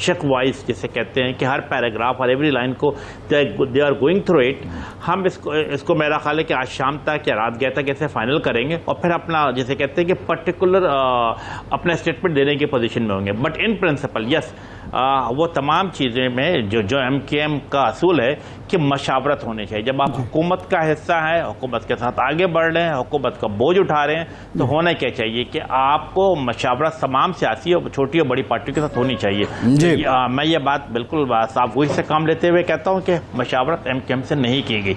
شک وائز جسے کہتے ہیں کہ ہر پیراگراف اور ایوری لائن کو they are going through it. ہم اس کو میرا خیال ہے کہ آج شام تک یا رات گئے تک اسے فائنل کریں گے اور پھر اپنا جسے کہتے ہیں کہ پرٹیکولر اپنا اسٹیٹمنٹ دینے کی پوزیشن میں ہوں گے. بٹ ان پرنسپل یس وہ تمام چیزیں میں جو ایم کے ایم کا اصول ہے کہ مشاورت ہونی چاہیے. جب آپ حکومت کا حصہ ہیں, حکومت کے ساتھ آگے بڑھ رہے ہیں, حکومت کا بوجھ اٹھا رہے ہیں, تو ہونا کیا چاہیے کہ آپ کو مشاورت تمام سیاسی اور چھوٹی اور بڑی پارٹیوں کے ساتھ ہونی چاہیے. میں یہ بات بالکل صاف گوئی سے کام لیتے ہوئے کہتا ہوں کہ مشاورت ایم کے ایم سے نہیں کی گئی.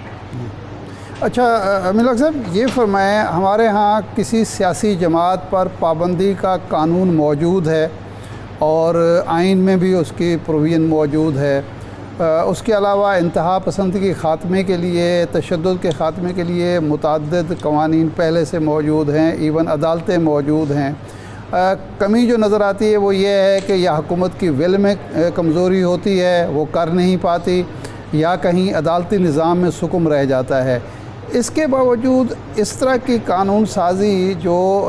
اچھا امین الحق صاحب یہ فرمائیں, ہمارے ہاں کسی سیاسی جماعت پر پابندی کا قانون موجود ہے اور آئین میں بھی اس کی پروویژن موجود ہے. اس کے علاوہ انتہا پسندی کے خاتمے کے لیے, تشدد کے خاتمے کے لیے متعدد قوانین پہلے سے موجود ہیں, ایون عدالتیں موجود ہیں. کمی جو نظر آتی ہے وہ یہ ہے کہ یا حکومت کی ول میں کمزوری ہوتی ہے, وہ کر نہیں پاتی, یا کہیں عدالتی نظام میں سکم رہ جاتا ہے. اس کے باوجود اس طرح کی قانون سازی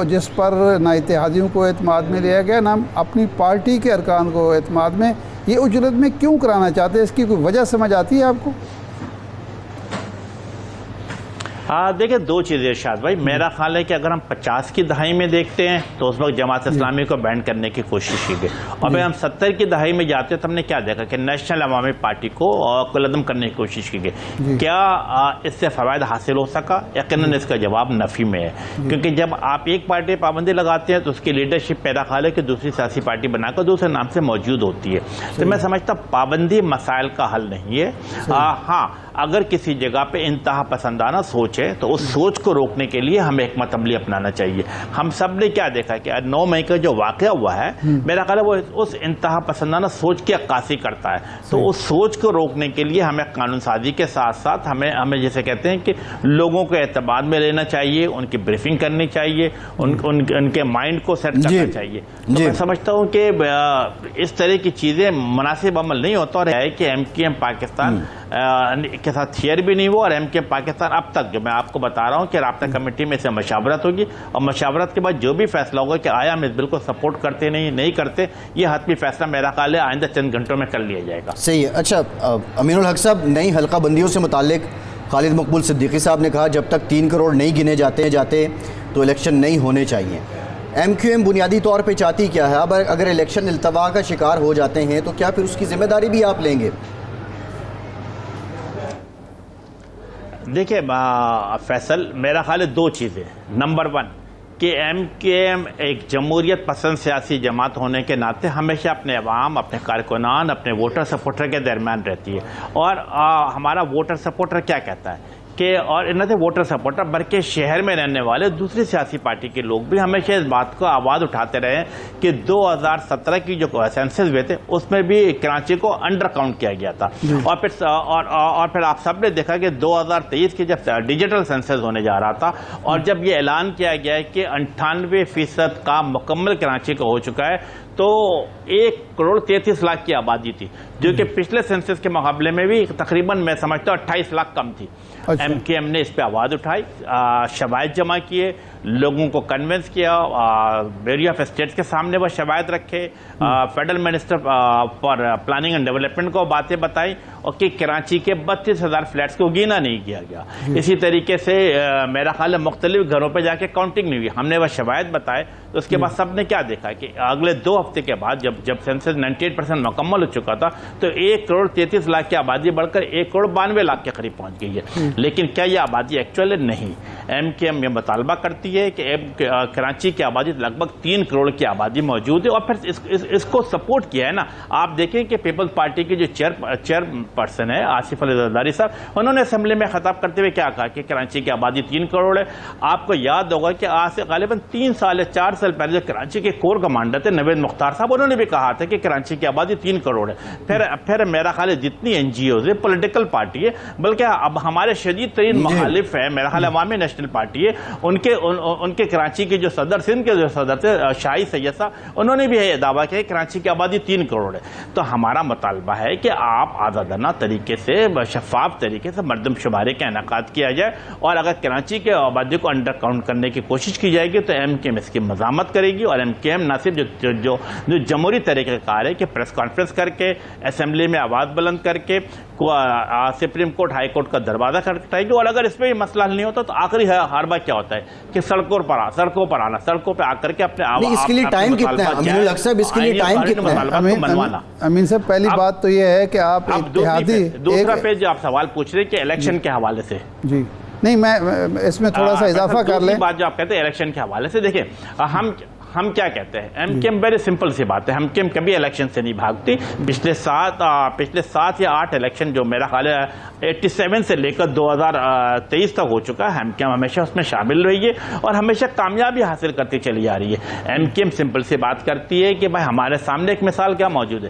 جس پر نہ اتحادیوں کو اعتماد میں لیا گیا نہ اپنی پارٹی کے ارکان کو اعتماد میں, یہ اجرت میں کیوں کرانا چاہتے ہیں؟ اس کی کوئی وجہ سمجھ آتی ہے آپ کو؟ دیکھیں دو چیزیں ارشاد بھائی. میرا خیال ہے کہ اگر ہم 50 کی دہائی میں دیکھتے ہیں تو اس وقت جماعت اسلامی کو بینڈ کرنے کی کوشش کی گئی, اور پھر ہم 70 کی دہائی میں جاتے ہیں تو ہم نے کیا دیکھا کہ نیشنل عوامی پارٹی کو قلعدم کرنے کی کوشش کی گئی. کیا اس سے فوائد حاصل ہو سکا؟ یقیناً اس کا جواب نفی میں ہے, کیونکہ جب آپ ایک پارٹی پابندی لگاتے ہیں تو اس کی لیڈرشپ میرا خیال ہے کہ دوسری سیاسی پارٹی بنا کر دوسرے نام سے موجود ہوتی ہے. تو میں سمجھتا پابندی مسائل کا حل نہیں ہے. ہاں اگر کسی جگہ پہ انتہا پسندانہ سوچ ہے تو اس سوچ کو روکنے کے لیے ہمیں حکمت عملی اپنانا چاہیے. ہم سب نے کیا دیکھا کہ 9 مئی کا جو واقعہ ہوا ہے میرا خیال ہے وہ اس انتہا پسندانہ سوچ کی عکاسی کرتا ہے. تو اس سوچ کو روکنے کے لیے ہمیں قانون سازی کے ساتھ ساتھ ہمیں جیسے کہتے ہیں کہ لوگوں کو اعتماد میں لینا چاہیے, ان کی بریفنگ کرنی چاہیے, ان کے مائنڈ کو سیٹ کرنا چاہیے. تو میں سمجھتا ہوں کہ اس طرح کی چیزیں مناسب عمل نہیں ہوتا, اور ہے کہ ایم کیو ایم پاکستان کے ساتھ شیئر بھی نہیں ہوا, اور ایم کیو ایم پاکستان اب تک جو میں آپ کو بتا رہا ہوں کہ رابطہ کمیٹی میں سے مشاورت ہوگی, اور مشاورت کے بعد جو بھی فیصلہ ہوگا کہ آیا ہم اس بل کو سپورٹ کرتے نہیں کرتے, یہ حتمی فیصلہ میرا خیال ہے آئندہ چند گھنٹوں میں کر لیا جائے گا. صحیح ہے. اچھا امین الحق صاحب, نئی حلقہ بندیوں سے متعلق خالد مقبول صدیقی صاحب نے کہا جب تک 3 کروڑ نہیں گنے جاتے تو الیکشن نہیں ہونے چاہیے. ایم کیو ایم بنیادی طور پہ چاہتی کیا ہے؟ اب اگر الیکشن التوا کا شکار ہو جاتے ہیں تو کیا پھر اس کی ذمہ داری بھی آپ لیں گے؟ دیکھیں فیصل, میرا خیال ہے دو چیزیں. نمبر 1 کہ ایم کے ایم ایک جمہوریت پسند سیاسی جماعت ہونے کے ناطے ہمیشہ اپنے عوام, اپنے کارکنان, اپنے ووٹر سپورٹر کے درمیان رہتی ہے. اور ہمارا ووٹر سپورٹر کیا کہتا ہے کہ, اور نہ صرف ووٹر سپورٹر بلکہ شہر میں رہنے والے دوسری سیاسی پارٹی کے لوگ بھی ہمیشہ اس بات کو آواز اٹھاتے رہے کہ 2017 کی جو سینسس ہوئے تھے اس میں بھی کراچی کو انڈر کاؤنٹ کیا گیا تھا. اور پھر آپ سب نے دیکھا کہ 2023 کی جب ڈیجیٹل سینسس ہونے جا رہا تھا, اور جب یہ اعلان کیا گیا ہے کہ 98% کام مکمل کراچی کا ہو چکا ہے, تو 1 کروڑ 33 لاکھ کی آبادی تھی, جو کہ پچھلے سینسس کے مقابلے میں بھی تقریباً میں سمجھتا ہوں 28 لاکھ کم تھی. ایم کے ایم نے اس پہ آواز اٹھائی, شواہد جمع کیے, لوگوں کو کنونس کیا, بیوری آف اسٹیٹس کے سامنے وہ شواہد رکھے, federal minister for planning and development کو باتیں بتائی, اور کہ کراچی کے 32,000 فلیٹس کو گینا نہیں کیا گیا. اسی طریقے سے میرا خیال ہے مختلف گھروں پہ جا کے کاؤنٹنگ نہیں ہوئی, ہم نے وہ شواہد بتائے. تو اس کے بعد سب نے کیا دیکھا کہ اگلے 2 ہفتے کے بعد جب سینسس 98% مکمل ہو چکا تھا تو 1 کروڑ 33 لاکھ کی آبادی بڑھ کر 1 کروڑ 92 لاکھ کے قریب پہنچ گئی ہے. لیکن کیا یہ آبادی ایکچوئل نہیں؟ ایم کے ایم یہ مطالبہ کرتی ہے کہ کراچی کی آبادی لگ بھگ 3 کروڑ کی آبادی موجود ہے, اور پھر اس کو سپورٹ کیا ہے نا. آپ دیکھیں کہ پیپلز پارٹی کے جو چیئر پرسن ہے آصف علی زرداری صاحب, انہوں نے اسمبلی میں خطاب کرتے ہوئے کیا کہا کہ کراچی کی آبادی 3 کروڑ ہے. آپ کو یاد ہوگا کہ آج سے غالباً 3 سال یا 4 سال پہلے جو کراچی کے کور کمانڈر تھے نوید مختار صاحب, انہوں نے بھی کہا تھا کہ کراچی کی آبادی 3 کروڑ ہے. پھر میرا خیال ہے جتنی این جی اوز ہے, پولیٹیکل پارٹی ہے, بلکہ اب ہمارے شدید ترین مخالف ہے میرا خیال عوامی نیشنل پارٹی ہے, ان کے کراچی کے جو صدر, سندھ کے جو صدر تھے شاہی سید صاحب, انہوں نے بھی یہ دعویٰ کیا کہ کراچی کی آبادی 3 کروڑ ہے. تو ہمارا مطالبہ ہے کہ آپ آزادانہ طریقے سے, شفاف طریقے سے مردم شمارے کا انعقاد کیا جائے, اور اگر کراچی کے آبادی کو انڈر کاؤنٹ کرنے کی کوشش کی جائے گی تو ایم کے ایم اس کی مذاق مزاحمت کرے گی، اور MKM نہ صرف جو جمہوری طریقہ کار ہے کہ پریس کانفرنس کر کے، اسمبلی میں آواز بلند کر کے سپریم کورٹ ہائی کورٹ کا دروازہ کھٹکھٹائے گی، اور اگر اس میں بھی مسئلہ حل نہیں ہوتا تو آخری حربہ کیا ہوتا ہے کہ سڑکوں پر آنا، سڑکوں پہ آ کر کے اپنے اس کے لیے ٹائم کتنا ہے امین الحق صاحب، اس کے لیے ٹائم کتنا ہے؟ امین صاحب پہلی بات تو یہ ہے کہ آپ اتحادی، دوسرا پیج جو آپ سوال پوچھ رہے ہیں کہ الیکشن کے حوالے سے، جی نہیں میں اس میں تھوڑا سا اضافہ کر لیں، بات جو آپ کہتے ہیں الیکشن کے حوالے سے، دیکھیں ہم کیا کہتے ہیں، MKM ویری سمپل سی بات ہے، MKM کبھی الیکشن سے نہیں بھاگتی۔ پچھلے 7 یا 8 الیکشن جو میرا خیال ہے 87 سے لے کر 2023 تک ہو چکا ہے، MKM ہمیشہ اس میں شامل رہی ہے اور ہمیشہ کامیابی حاصل کرتی چلی جا رہی ہے۔ MKM سمپل سی بات کرتی ہے کہ بھائی ہمارے سامنے ایک مثال کیا موجود ہے،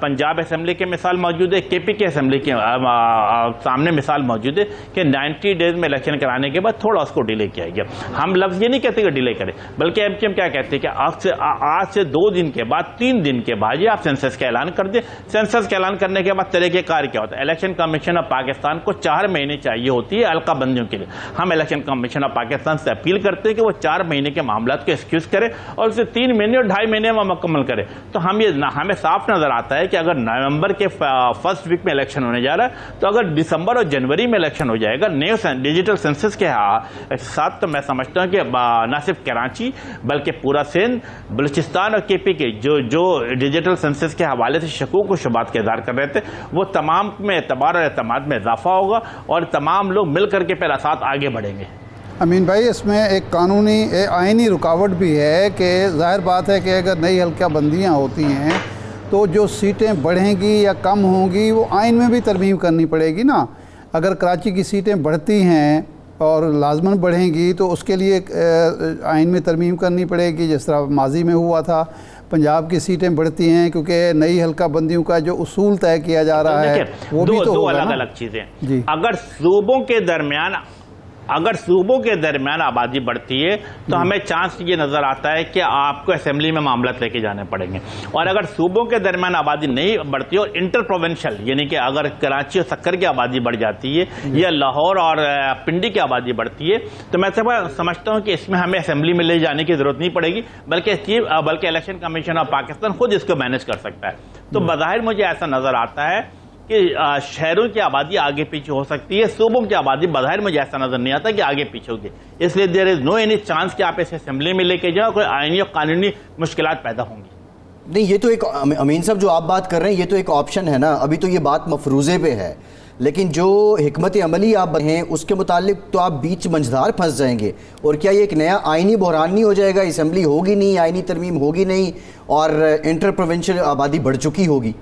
پنجاب اسمبلی کے مثال موجود ہے، KP کے اسمبلی کے سامنے مثال موجود ہے کہ 90 ڈیز میں الیکشن کرانے کے بعد تھوڑا اس کو ڈیلے کیا گیا۔ ہم لفظ یہ نہیں کہتے کہ ڈیلے کرے، بلکہ MKM کیا کہتے ہیں کہ آج سے 2 دن کے بعد 3 دن کے بعد یہ آپ سینسس کا اعلان کر دیں۔ سینسس کا اعلان کرنے کے بعد طریقہ کار کیا ہوتا ہے، الیکشن کمیشن آف پاکستان کو 4 مہینے چاہیے ہوتی ہے حلقہ بندیوں کے لیے۔ ہم الیکشن کمیشن آف پاکستان سے اپیل کرتے ہیں کہ وہ 4 مہینے کے معاملات کو ایکسکیوز کرے اور اسے 3 مہینے اور 2.5 مہینے میں مکمل کرے۔ تو ہمیں صاف نظر آتا ہے کہ اگر نومبر کے فرسٹ ویک میں الیکشن ہونے جا رہا ہے تو اگر دسمبر اور جنوری میں الیکشن ہو جائے گا نیو ڈیجیٹل سینسس کے ساتھ، تو میں سمجھتا ہوں کہ نہ صرف کراچی بلکہ پورا سندھ، بلوچستان اور KP کے جو ڈیجیٹل سینسس کے حوالے سے شکوک و شبہات کا اظہار کر رہے تھے، وہ تمام میں اعتبار اور اعتماد میں اضافہ ہوگا اور تمام لوگ مل کر کے پھر ساتھ آگے بڑھیں گے۔ امین بھائی اس میں ایک قانونی آئینی رکاوٹ بھی ہے کہ ظاہر بات ہے کہ اگر نئی حلقہ بندیاں ہوتی ہیں تو جو سیٹیں بڑھیں گی یا کم ہوں گی وہ آئین میں بھی ترمیم کرنی پڑے گی نا۔ اگر کراچی کی سیٹیں بڑھتی ہیں اور لازماً بڑھیں گی تو اس کے لیے آئین میں ترمیم کرنی پڑے گی، جس طرح ماضی میں ہوا تھا۔ پنجاب کی سیٹیں بڑھتی ہیں کیونکہ نئی حلقہ بندیوں کا جو اصول طے کیا جا رہا ہے وہ بھی تو دو الگ الگ چیزیں۔ جی اگر صوبوں کے درمیان آبادی بڑھتی ہے تو ہمیں چانس یہ نظر آتا ہے کہ آپ کو اسمبلی میں معاملات لے کے جانے پڑیں گے، اور اگر صوبوں کے درمیان آبادی نہیں بڑھتی اور انٹر پروونشل یعنی کہ اگر کراچی اور سکر کی آبادی بڑھ جاتی ہے یا لاہور اور پنڈی کی آبادی بڑھتی ہے تو میں سمجھتا ہوں کہ اس میں ہمیں اسمبلی میں لے جانے کی ضرورت نہیں پڑے گی، بلکہ الیکشن کمیشن آف پاکستان خود اس کو مینیج کر سکتا ہے۔ تو بظاہر مجھے ایسا نظر آتا ہے کہ شہروں کی آبادی آگے پیچھے ہو سکتی ہے، صوبوں کی آبادی بظاہر مجھے ایسا نظر نہیں آتا کہ آگے پیچھے ہوگی، اس لیے دیر از نو اینی چانس کہ آپ اسے اسمبلی میں لے کے جاؤ، کوئی آئینی اور قانونی مشکلات پیدا ہوں گی۔ نہیں، یہ تو ایک امین صاحب جو آپ بات کر رہے ہیں یہ تو ایک آپشن ہے نا، ابھی تو یہ بات مفروضے پہ ہے، لیکن جو حکمت عملی آپ ہیں اس کے متعلق تو آپ بیچ منجھدار پھنس جائیں گے، اور کیا یہ ایک نیا آئینی بحران نہیں ہو جائے گا؟ اسمبلی ہوگی نہیں، آئینی ترمیم ہوگی نہیں اور انٹر پروونشل آبادی بڑھ چکی ہوگی۔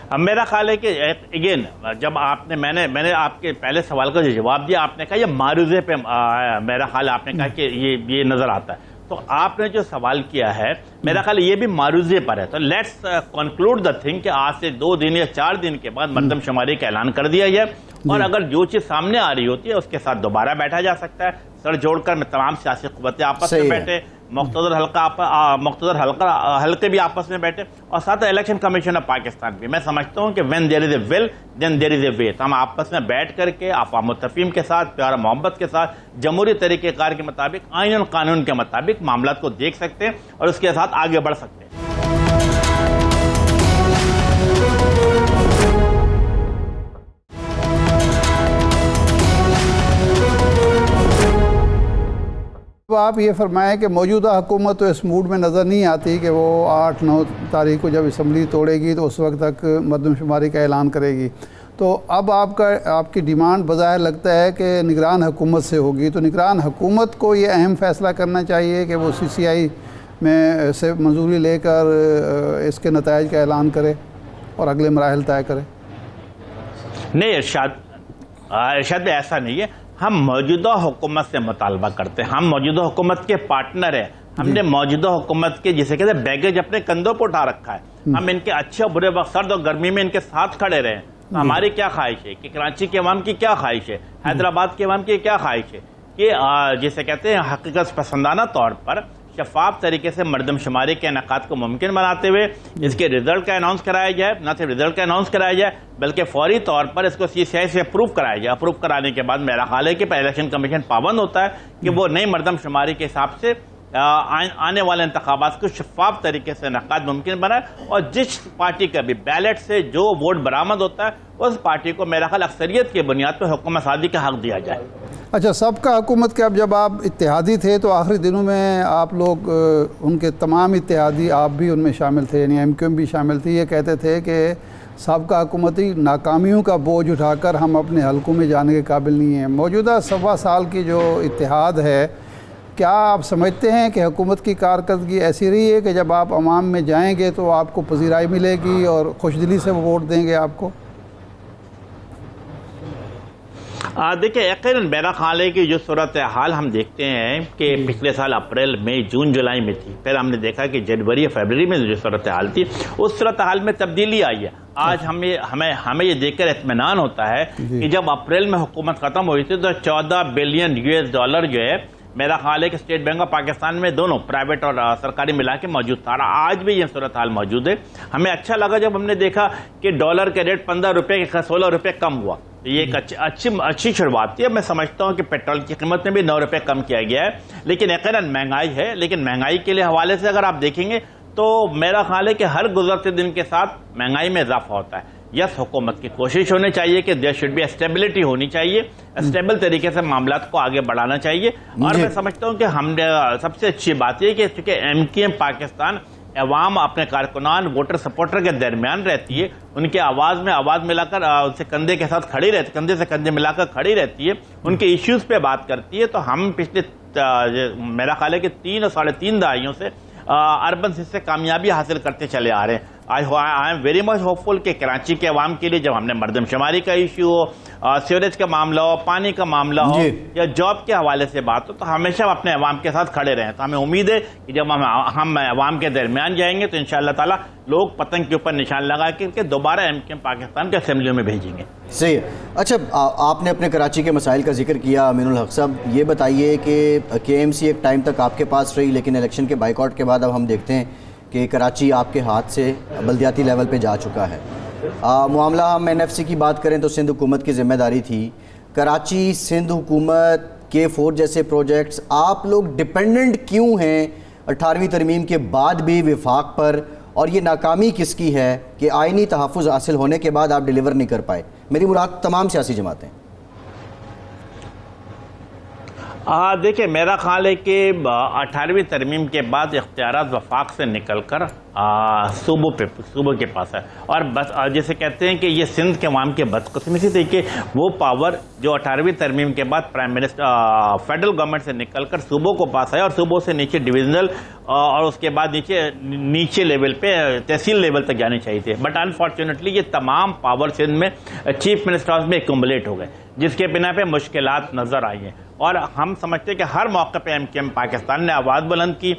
اب میرا خیال ہے کہ اگین جب میں نے آپ کے پہلے سوال کا جو جواب دیا، آپ نے کہا یہ معروضے پہ، میرا خیال آپ نے کہا کہ یہ نظر آتا ہے، تو آپ نے جو سوال کیا ہے میرا خیال یہ بھی معروضے پر ہے۔ تو لیٹس کنکلوڈ دا تھنگ کہ آج سے 2 دن یا 4 دن کے بعد مردم شماری کا اعلان کر دیا جائے، اور اگر جو چیز سامنے آ رہی ہوتی ہے اس کے ساتھ دوبارہ بیٹھا جا سکتا ہے، سر جوڑ کر میں تمام سیاسی قوتیں آپس میں بیٹھے، مقتدر حلقے بھی آپس میں بیٹھے، اور ساتھ الیکشن کمیشن آف پاکستان بھی۔ میں سمجھتا ہوں کہ وین دیر از اے ول دین دیر از اے وے، ہم آپس میں بیٹھ کر کے افہام و تفہیم کے ساتھ، پیار محبت کے ساتھ، جمہوری طریقہ کار کے مطابق، آئین اور قانون کے مطابق معاملات کو دیکھ سکتے ہیں اور اس کے ساتھ آگے بڑھ سکتے ہیں۔ تو آپ یہ فرمائیں کہ موجودہ حکومت تو اس موڈ میں نظر نہیں آتی کہ وہ 8-9 تاریخ کو جب اسمبلی توڑے گی تو اس وقت تک مردم شماری کا اعلان کرے گی، تو اب آپ کی ڈیمانڈ بظاہر لگتا ہے کہ نگران حکومت سے ہوگی، تو نگران حکومت کو یہ اہم فیصلہ کرنا چاہیے کہ وہ CCI میں سے منظوری لے کر اس کے نتائج کا اعلان کرے اور اگلے مراحل طے کرے۔ نہیں ارشاد بھی ایسا نہیں ہے، ہم موجودہ حکومت سے مطالبہ کرتے ہیں، ہم موجودہ حکومت کے پارٹنر ہیں، ہم نے موجودہ حکومت کے جسے کہتے ہیں بیگیج اپنے کندھوں پر اٹھا رکھا ہے، ہم ان کے اچھے برے وقت سرد اور گرمی میں ان کے ساتھ کھڑے رہے ہیں۔ تو ہماری کیا خواہش ہے کہ کراچی کے عوام کی کیا خواہش ہے، حیدرآباد کے عوام کی کیا خواہش ہے کہ جسے کہتے ہیں حقیقت پسندانہ طور پر شفاف طریقے سے مردم شماری کے انعقاد کو ممکن بناتے ہوئے اس کے رزلٹ کا اناؤنس کرایا جائے، نہ صرف رزلٹ کا اناؤنس کرایا جائے بلکہ فوری طور پر اس کو CCI سے اپروو کرایا جائے۔ اپروو کرانے کے بعد میرا خیال ہے کہ الیکشن کمیشن پابند ہوتا ہے کہ وہ نئی مردم شماری کے حساب سے آنے والے انتخابات کو شفاف طریقے سے انعقاد ممکن بنائے، اور جس پارٹی کا بھی بیلٹ سے جو ووٹ برآمد ہوتا ہے اس پارٹی کو میرا خیال اکثریت کی بنیاد پر حکومت سازی کا حق دیا جائے۔ اچھا، سب کا حکومت کے اب جب آپ اتحادی تھے تو آخری دنوں میں آپ لوگ ان کے تمام اتحادی، آپ بھی ان میں شامل تھے، یعنی MQM بھی شامل تھی، یہ کہتے تھے کہ سابقہ حکومتی ناکامیوں کا بوجھ اٹھا کر ہم اپنے حلقوں میں جانے کے قابل نہیں ہیں۔ موجودہ 1.25 سال کی جو اتحاد ہے، کیا آپ سمجھتے ہیں کہ حکومت کی کارکردگی ایسی رہی ہے کہ جب آپ عوام میں جائیں گے تو آپ کو پذیرائی ملے گی اور خوش دلی سے وہ ووٹ دیں گے آپ کو؟ دیکھیں، یقیناً میرا خیال ہے کہ جو صورتحال ہم دیکھتے ہیں کہ پچھلے سال اپریل مئی جون جولائی میں تھی، پھر ہم نے دیکھا کہ جنوری فروری میں جو صورتحال تھی اس صورتحال میں تبدیلی آئی ہے۔ آج ہمیں یہ دیکھ کر اطمینان ہوتا ہے کہ جب اپریل میں حکومت ختم ہوئی تھی تو 14 بلین $US جو ہے، میرا خیال ہے کہ اسٹیٹ بینک آف پاکستان میں دونوں پرائیویٹ اور سرکاری ملا کے موجود تھا، آج بھی یہ صورتحال موجود ہے۔ ہمیں اچھا لگا جب ہم نے دیکھا کہ ڈالر کے ریٹ 15 روپے کے 16 روپے کم ہوا، یہ ایک اچھی شروعات تھی۔ اب میں سمجھتا ہوں کہ پیٹرول کی قیمت میں بھی 9 روپے کم کیا گیا ہے، لیکن یقیناً مہنگائی ہے، لیکن مہنگائی کے حوالے سے اگر آپ دیکھیں گے تو میرا خیال ہے کہ ہر گزرتے دن کے ساتھ مہنگائی میں اضافہ ہوتا ہے۔ یس، حکومت کی کوشش ہونی چاہیے کہ دیر شوڈ بی اسٹیبلٹی ہونی چاہیے، اسٹیبل طریقے سے معاملات کو آگے بڑھانا چاہیے، اور میں سمجھتا ہوں کہ ہم سب سے اچھی بات یہ کہ چونکہ MQM پاکستان عوام اپنے کارکنان ووٹر سپورٹر کے درمیان رہتی ہے، ان کے آواز میں آواز ملا کر ان سے کندھے کے ساتھ کھڑی رہتی، کندھے سے کندھے ملا کر کھڑی رہتی ہے، ان کے ایشوز پہ بات کرتی ہے، تو ہم پچھلے میرا خیال ہے کہ 3 اور 3.5 دہائیوں سے اربن سے کامیابی حاصل کرتے چلے آ رہے ہیں۔ I am very much hopeful کہ کراچی کے عوام کے لیے جب ہم نے مردم شماری کا ایشو ہو، سیوریج کا معاملہ ہو، پانی کا معاملہ ہو، یا جاب کے حوالے سے بات ہو، تو ہمیشہ اپنے عوام کے ساتھ کھڑے رہیں۔ تو ہمیں امید ہے کہ جب ہم عوام کے درمیان جائیں گے تو انشاءاللہ تعالیٰ لوگ پتنگ کے اوپر نشان لگا کے دوبارہ MQM پاکستان کے اسمبلیوں میں بھیجیں گے۔ صحیح ہے۔ اچھا، آپ نے اپنے کراچی کے مسائل کا ذکر کیا، امین الحق صاحب، یہ بتائیے کہ KMC ایک ٹائم تک آپ کے پاس رہی، لیکن الیکشن کے بائیکاٹ کے بعد اب ہم دیکھتے ہیں کہ کراچی آپ کے ہاتھ سے بلدیاتی لیول پہ جا چکا ہے۔ معاملہ ہم NFC کی بات کریں تو سندھ حکومت کی ذمہ داری تھی، کراچی سندھ حکومت K4 جیسے پروجیکٹس، آپ لوگ ڈیپینڈنٹ کیوں ہیں 18ویں ترمیم کے بعد بھی وفاق پر، اور یہ ناکامی کس کی ہے کہ آئینی تحفظ حاصل ہونے کے بعد آپ ڈیلیور نہیں کر پائے؟ میری مراد تمام سیاسی جماعتیں۔ دیکھیں، میرا خیال ہے کہ 18ویں ترمیم کے بعد اختیارات وفاق سے نکل کر صوبوں کے پاس ہے، اور بس جیسے کہتے ہیں کہ یہ سندھ کے عوام کے بدقسمتی تھی کہ وہ پاور جو 18ویں ترمیم کے بعد پرائم منسٹر فیڈرل گورنمنٹ سے نکل کر صوبوں کو پاس آیا، اور صوبوں سے نیچے ڈویژنل اور اس کے بعد نیچے لیول پہ تحصیل لیول تک جانی چاہیے تھی، بٹ انفارچونیٹلی یہ تمام پاور سندھ میں چیف منسٹرز میں ایکومولیٹ ہو گئے، جس کے بنا پہ مشکلات نظر آئی ہیں، اور ہم سمجھتے ہیں کہ ہر موقع پہ MQM پاکستان نے آواز بلند کی۔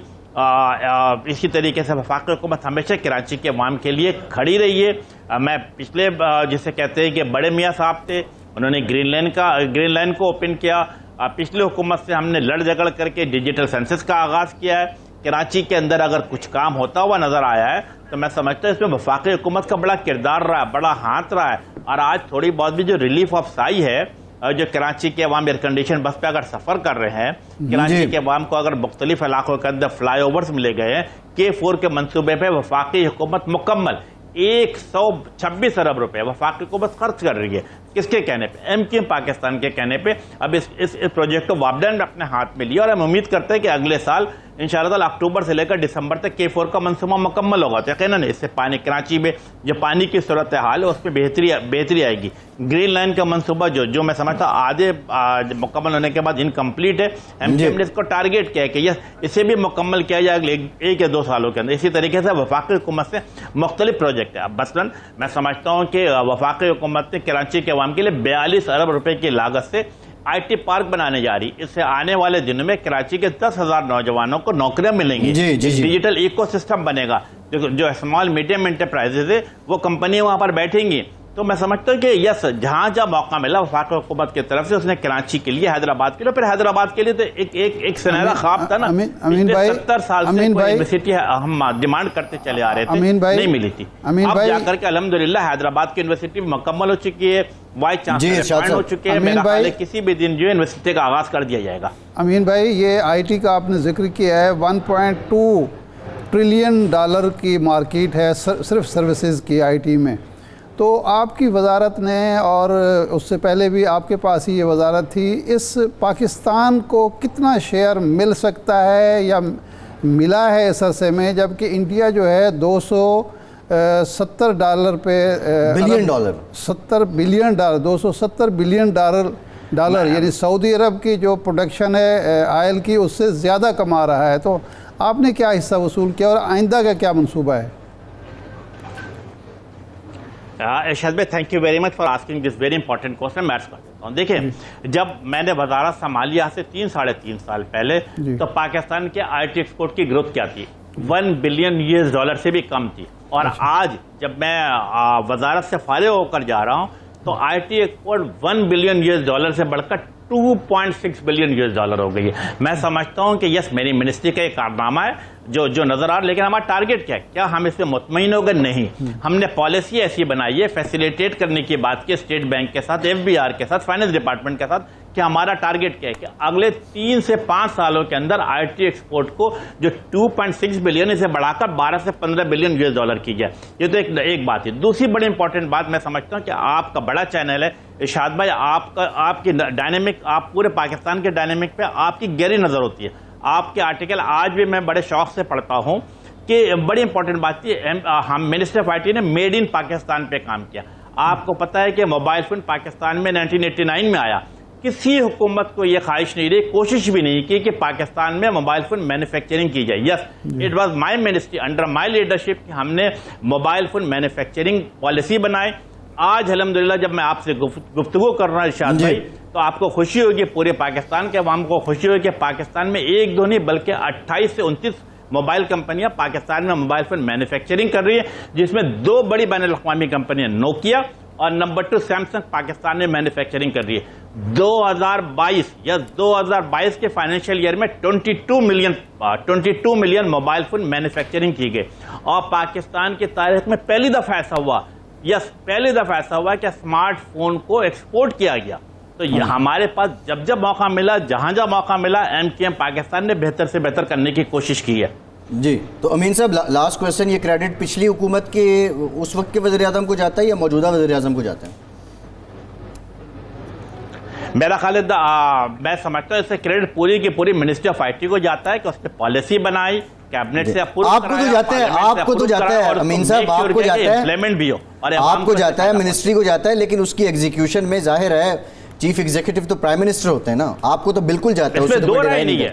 اسی طریقے سے وفاقی حکومت ہمیشہ کراچی کے عوام کے لیے کھڑی رہی ہے۔ میں پچھلے جسے کہتے ہیں کہ بڑے میاں صاحب تھے، انہوں نے گرین لائن کو اوپن کیا، پچھلے حکومت سے ہم نے لڑ جھگڑ کر کے ڈیجیٹل سینسس کا آغاز کیا ہے۔ کراچی کے اندر اگر کچھ کام ہوتا ہوا نظر آیا ہے تو میں سمجھتا ہوں اس میں وفاقی حکومت کا بڑا کردار رہا ہے، بڑا ہاتھ رہا ہے، اور آج تھوڑی بہت بھی جو ریلیف آف سائی ہے، جو کراچی کے عوام ایئر کنڈیشن بس پہ اگر سفر کر رہے ہیں، کراچی کے عوام کو اگر مختلف علاقوں کے اندر فلائی اوورز ملے گئے ہیں، K4 کے منصوبے پہ وفاقی حکومت مکمل 126 ارب روپے وفاقی حکومت خرچ کر رہی ہے۔ کس کے کہنے پہ؟ MQM پاکستان کے کہنے پہ۔ اب اس پروجیکٹ کو وابڈن اپنے ہاتھ میں لیا، اور ہم امید کرتے ہیں کہ اگلے سال انشاءاللہ تعالیٰ اکتوبر سے لے کر دسمبر تک K4 کا منصوبہ مکمل ہوگا، تو یقیناً اس سے پانی کراچی میں جو پانی کی صورتحال ہے اس میں بہتری آئے گی۔ گرین لائن کا منصوبہ جو میں سمجھتا آدھے مکمل ہونے کے بعد انکمپلیٹ ہے، MQM نے اس کو ٹارگیٹ کیا ہے کہ اسے بھی مکمل کیا جائے اگلے 1 یا 2 سالوں کے اندر۔ اسی طریقے سے وفاقی حکومت سے مختلف پروجیکٹ ہے۔ اب مثلاً میں سمجھتا ہوں کہ وفاقی حکومت نے کراچی کے عوام کے لیے 42 ارب روپے کی لاگت سے IT پارک بنانے جا رہی، اس سے آنے والے دنوں میں کراچی کے 10,000 نوجوانوں کو نوکریاں ملیں گی، ڈیجیٹل ایکو سسٹم بنے گا، جو اسمال میڈیم انٹرپرائزز ہے وہ کمپنیاں وہاں پر بیٹھیں گی، تو میں سمجھتا ہوں کہ یس جہاں جہاں موقع ملا وفاقی حکومت کی طرف سے اس نے کراچی کے لیے حیدرآباد کے لیے پھر حیدرآباد کے لیے تو ایک سنہرا خواب تھا نا. امین بھائی 70 سال سے کوئی یونیورسٹی ہم ڈیمانڈ کرتے چلے آ رہے تھے, نہیں ملی تھی. اب جا کر کے الحمدللہ حیدرآباد کی یونیورسٹی مکمل ہو چکی ہے, وائس چانسلر ہو چکے ہیں. میرا خیال ہے کسی بھی دن جو یونیورسٹی کا آغاز کر دیا جائے گا. امین بھائی یہ آئی ٹی کا آپ نے ذکر کیا ہے, 1.2 ٹریلین ڈالر کی مارکیٹ ہے صرف سروسز کی آئی ٹی میں. تو آپ کی وزارت نے اور اس سے پہلے بھی آپ کے پاس ہی یہ وزارت تھی, اس پاکستان کو کتنا شیئر مل سکتا ہے یا ملا ہے اس عرصے میں, جبکہ انڈیا جو ہے $270 پہ billion dollar 70 billion dollar 270 billion dollar یعنی سعودی عرب کی جو پروڈکشن ہے آئل کی اس سے زیادہ کما رہا ہے. تو آپ نے کیا حصہ وصول کیا اور آئندہ کا کیا منصوبہ ہے؟ ارشاد بھائی thank you very much for asking this very important question. میں عرض کر دیتا ہوں, دیکھیں جب میں نے وزارت سنبھالی سے 3-3.5 سال پہلے تو پاکستان کے آئی ٹی ایکسپورٹ کی گروتھ کیا تھی, $1 بلین سے بھی کم تھی. اور آج جب میں وزارت سے فارغ ہو کر جا رہا ہوں تو آئی ٹی ایکسپورٹ $1 بلین سے بڑھ کر $2.6 بلین ہو گئی ہے. میں سمجھتا ہوں کہ یس میری منسٹری کا ایک کارنامہ ہے جو نظر آ رہا, لیکن ہمارا ٹارگٹ کیا ہے, کیا ہم اس پہ مطمئن ہو گئے؟ نہیں. ہم نے پالیسی ایسی بنائی ہے, فیسیلیٹیٹ کرنے کی بات کی اسٹیٹ بینک کے ساتھ, FBR کے ساتھ, فائنانس ڈپارٹمنٹ کے ساتھ, کہ ہمارا ٹارگٹ کیا ہے کہ اگلے 3 سے 5 سالوں کے اندر آئی ٹی ایکسپورٹ کو جو 2.6 بلین اسے بڑھا کر $12 سے $15 بلین کی جائے. یہ تو ایک بات ہے. دوسری بڑی امپورٹنٹ بات میں سمجھتا ہوں کہ آپ کا بڑا چینل ہے ارشاد بھائی, آپ کی ڈائنامک, آپ پورے پاکستان کے ڈائنامک پہ آپ کی گہری نظر ہوتی ہے. آپ کے آرٹیکل آج بھی میں بڑے شوق سے پڑھتا ہوں کہ بڑی امپورٹنٹ بات تھی, ہم منسٹر آف آئی ٹی نے میڈ ان پاکستان پہ کام کیا. آپ کو پتا ہے کہ موبائل فون پاکستان میں 1989 میں آیا. کسی حکومت کو یہ خواہش نہیں رہی, کوشش بھی نہیں کی کہ پاکستان میں موبائل فون مینوفیکچرنگ کی جائے. Yes it was my ministry under my leadership کہ ہم نے موبائل فون مینوفیکچرنگ پالیسی بنائی. آج الحمدللہ جب میں آپ سے گفتگو کر رہا ہوں ارشاد بھائی, تو آپ کو خوشی ہوگی, پورے پاکستان کے عوام کو خوشی ہوگی کہ پاکستان میں 1-2 نہیں بلکہ 28 سے 29 موبائل کمپنیاں پاکستان میں موبائل فون مینوفیکچرنگ کر رہی ہیں, جس میں 2 بڑی بین الاقوامی کمپنیاں نوکیا اور نمبر 2 سیمسنگ پاکستان میں مینوفیکچرنگ کر رہی ہے. 2022 کے فائنینشیل ایئر میں 22 ملین موبائل فون مینوفیکچرنگ کی گئی. اور پاکستان کی تاریخ میں پہلی دفعہ ایسا ہوا کہ اسمارٹ فون کو ایکسپورٹ کیا گیا. تو یہ ہمارے پاس جب موقع ملا, جہاں موقع ملا, MQM پاکستان نے بہتر سے بہتر کرنے کی کوشش کی ہے. جی تو امین صاحب لاسٹ کویسچن, یہ کریڈٹ پچھلی حکومت کے اس وقت کے وزیر اعظم کو جاتا ہے یا موجودہ وزیر اعظم کو جاتا ہے؟ میرا خیال ہے میں سمجھتا ہوں اس سے کریڈٹ پوری کی پوری منسٹری آف آئی ٹی کو جاتا ہے کہ اس نے پالیسی بنائی, کیبنٹ سے اپروو آپ کو تو جاتا ہے امین صاحب, آپ کو جاتا ہے, امپلیمنٹ بھی ہو, اور آپ کو جاتا ہے, منسٹری کو جاتا ہے, لیکن اس کی ایگزیکیوشن میں ظاہر ہے چیف ایگزیکٹو تو پرائم منسٹر ہوتے ہیں نا, آپ کو تو بالکل جاتا ہے. اس میں 2 رائے نہیں ہے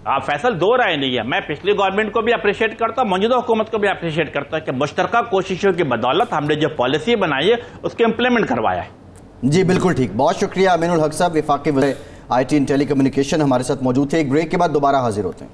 آپ فیصل, 2 رائے نہیں ہے. میں پچھلی گورنمنٹ کو بھی اپریشیٹ کرتا ہوں, موجودہ حکومت کو بھی اپریشیٹ کرتا ہوں کہ مشترکہ کوششوں کی بدولت ہم نے جو پالیسی بنائی ہے اس کے امپلیمنٹ کروایا ہے. جی بالکل ٹھیک, بہت شکریہ امین الحق صاحب, وفاقی وزیر I T and telecommunication ہمارے ساتھ موجود تھے. ایک بریک کے بعد دوبارہ حاضر ہوتے ہیں.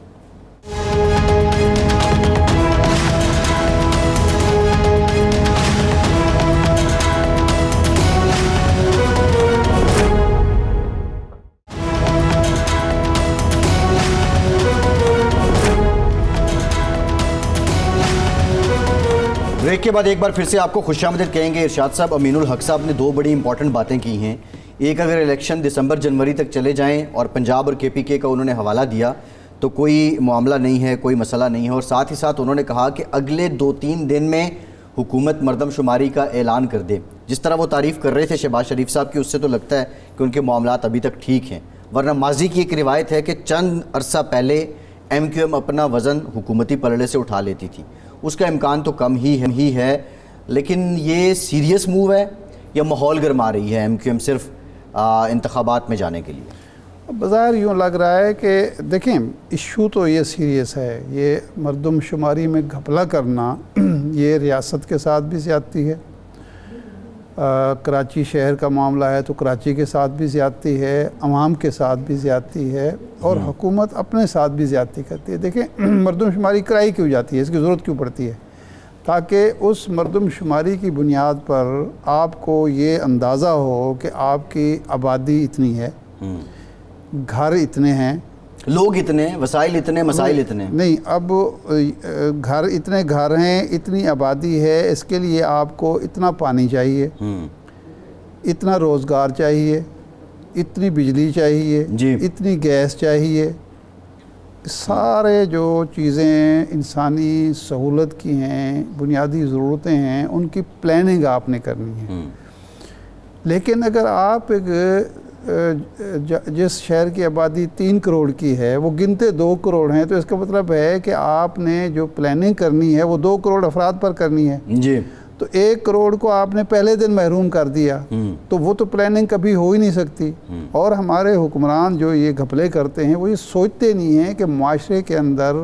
بریک کے بعد ایک بار پھر سے آپ کو خوش آمدید کہیں گے. ارشاد صاحب, امین الحق صاحب نے 2 بڑی امپورٹنٹ باتیں کی ہیں. ایک, اگر الیکشن دسمبر جنوری تک چلے جائیں اور پنجاب اور KPK کا انہوں نے حوالہ دیا تو کوئی معاملہ نہیں ہے, کوئی مسئلہ نہیں ہے. اور ساتھ ہی ساتھ انہوں نے کہا کہ اگلے 2-3 دن میں حکومت مردم شماری کا اعلان کر دے. جس طرح وہ تعریف کر رہے تھے شہباز شریف صاحب کی, اس سے تو لگتا ہے کہ ان کے معاملات ابھی تک ٹھیک ہیں. ورنہ ماضی کی ایک روایت ہے کہ چند عرصہ پہلے MQM اپنا وزن حکومتی پلڑے سے اٹھا لیتی تھی. اس کا امکان تو کم ہی ہے, لیکن یہ سیریس موو ہے یا ماحول گرما رہی ہے MQM صرف انتخابات میں جانے کے لیے؟ بظاہر یوں لگ رہا ہے کہ دیکھیں ایشو تو یہ سیریس ہے, یہ مردم شماری میں گھپلا کرنا یہ ریاست کے ساتھ بھی زیادتی ہے, کراچی شہر کا معاملہ ہے تو کراچی کے ساتھ بھی زیادتی ہے, عوام کے ساتھ بھی زیادتی ہے, اور حکومت اپنے ساتھ بھی زیادتی کرتی ہے. دیکھیں مردم شماری کرائی کیوں جاتی ہے, اس کی ضرورت کیوں پڑتی ہے؟ تاکہ اس مردم شماری کی بنیاد پر آپ کو یہ اندازہ ہو کہ آپ کی آبادی اتنی ہے، گھر اتنے ہیں، لوگ اتنے، وسائل اتنے، مسائل اتنے. نہیں، اب اتنے گھر ہیں، اتنی آبادی ہے، اس کے لیے آپ کو اتنا پانی چاہیے، اتنا روزگار چاہیے، اتنی بجلی چاہیے، جی. اتنی گیس چاہیے. سارے جو چیزیں انسانی سہولت کی ہیں، بنیادی ضرورتیں ہیں، ان کی پلاننگ آپ نے کرنی ہے. لیکن اگر آپ جس شہر کی آبادی 3 کروڑ کی ہے وہ گنتے 2 کروڑ ہیں، تو اس کا مطلب ہے کہ آپ نے جو پلاننگ کرنی ہے وہ 2 کروڑ افراد پر کرنی ہے. جی. تو 1 کروڑ کو آپ نے پہلے دن محروم کر دیا تو وہ تو پلاننگ کبھی ہو ہی نہیں سکتی. اور ہمارے حکمران جو یہ گھپلے کرتے ہیں وہ یہ سوچتے نہیں ہیں کہ معاشرے کے اندر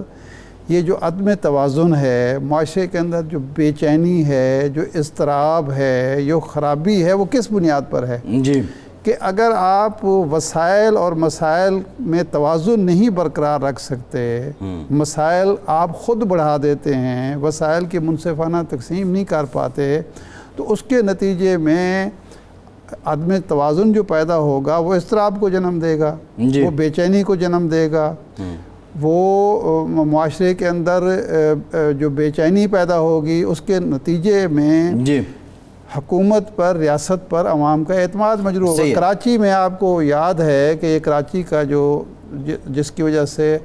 یہ جو عدم توازن ہے، معاشرے کے اندر جو بے چینی ہے، جو اضطراب ہے، جو خرابی ہے، وہ کس بنیاد پر ہے. جی. کہ اگر آپ وسائل اور مسائل میں توازن نہیں برقرار رکھ سکتے، مسائل آپ خود بڑھا دیتے ہیں، وسائل کی منصفانہ تقسیم نہیں کر پاتے، تو اس کے نتیجے میں عدم توازن جو پیدا ہوگا وہ اضطراب کو جنم دے گا، جی. وہ بے چینی کو جنم دے گا. وہ معاشرے کے اندر جو بے چینی پیدا ہوگی اس کے نتیجے میں جی. حکومت پر، ریاست پر عوام کا اعتماد مجروح ہوگا. صحیح ہے. کراچی میں آپ کو یاد ہے کہ یہ کراچی کا جس کی وجہ سے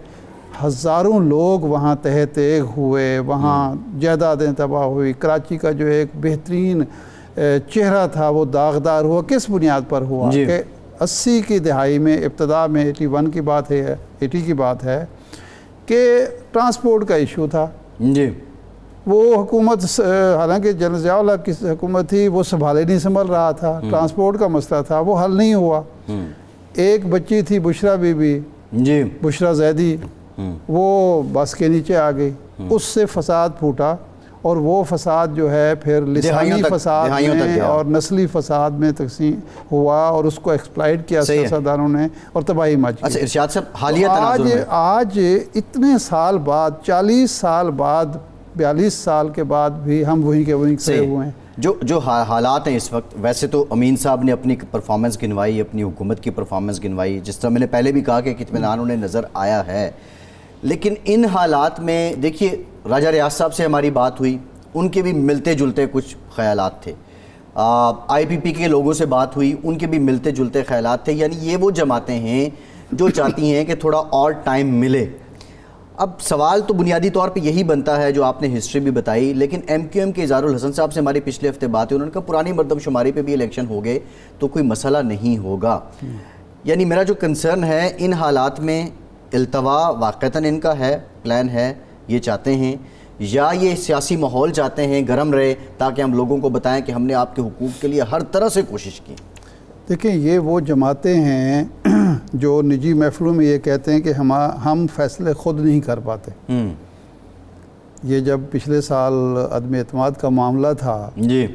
ہزاروں لوگ وہاں تہہ تیغ ہوئے، وہاں جائیدادیں تباہ ہوئی. کراچی کا جو ایک بہترین چہرہ تھا وہ داغدار ہوا. کس بنیاد پر ہوا؟ جی. کہ 80 کی دہائی میں، ابتدا میں 81 کی بات ہے، 80 کی بات ہے کہ ٹرانسپورٹ کا ایشو تھا. جی. وہ حکومت، حالانکہ جنرل ضیاء الحق کی حکومت تھی، وہ نہیں سنبھل رہا تھا. ٹرانسپورٹ کا مسئلہ تھا، وہ حل نہیں ہوا. ایک بچی تھی بشرا بی بی، جی. بشرا زیدی، وہ بس کے نیچے آ گئی. اس سے فساد پھوٹا، اور وہ فساد جو ہے پھر لسانی فساد میں اور نسلی فساد میں تقسیم ہوا، اور اس کو ایکسپلائٹ کیا سیاستدانوں نے اور تباہی مچ گئی. اچھا ارشاد صاحب، حالیہ تناظر میں آج اتنے سال بعد، 40 سال بعد، 42 سال کے بعد بھی ہم وہیں کے وہیں کھڑے ہوئے ہیں. جو حالات ہیں اس وقت، ویسے تو امین صاحب نے اپنی پرفارمنس گنوائی، اپنی حکومت کی پرفارمنس گنوائی، جس طرح میں نے پہلے بھی کہا کہ اطمینان انہیں نظر آیا ہے. لیکن ان حالات میں دیکھیے، راجہ ریاض صاحب سے ہماری بات ہوئی، ان کے بھی ملتے جلتے کچھ خیالات تھے. آئی پی پی کے لوگوں سے بات ہوئی، ان کے بھی ملتے جلتے خیالات تھے. یعنی یہ وہ جماعتیں ہیں جو چاہتی ہیں کہ تھوڑا اور ٹائم ملے. اب سوال تو بنیادی طور پہ یہی بنتا ہے جو آپ نے ہسٹری بھی بتائی، لیکن ایم کیو ایم کے اظہار الحسن صاحب سے ہماری پچھلے ہفتے بات ہوئی، انہوں نے کہا پرانی مردم شماری پہ بھی الیکشن ہو گئے تو کوئی مسئلہ نہیں ہوگا. یعنی میرا جو کنسرن ہے، ان حالات میں التوا واقعتاً ان کا ہے، پلان ہے، یہ چاہتے ہیں، یا یہ سیاسی ماحول چاہتے ہیں گرم رہے تاکہ ہم لوگوں کو بتائیں کہ ہم نے آپ کے حقوق کے لیے ہر طرح سے کوشش کی. دیکھیں، یہ وہ جماعتیں ہیں جو نجی محفلوں میں یہ کہتے ہیں کہ ہم فیصلے خود نہیں کر پاتے. یہ جب پچھلے سال عدم اعتماد کا معاملہ تھا، جی،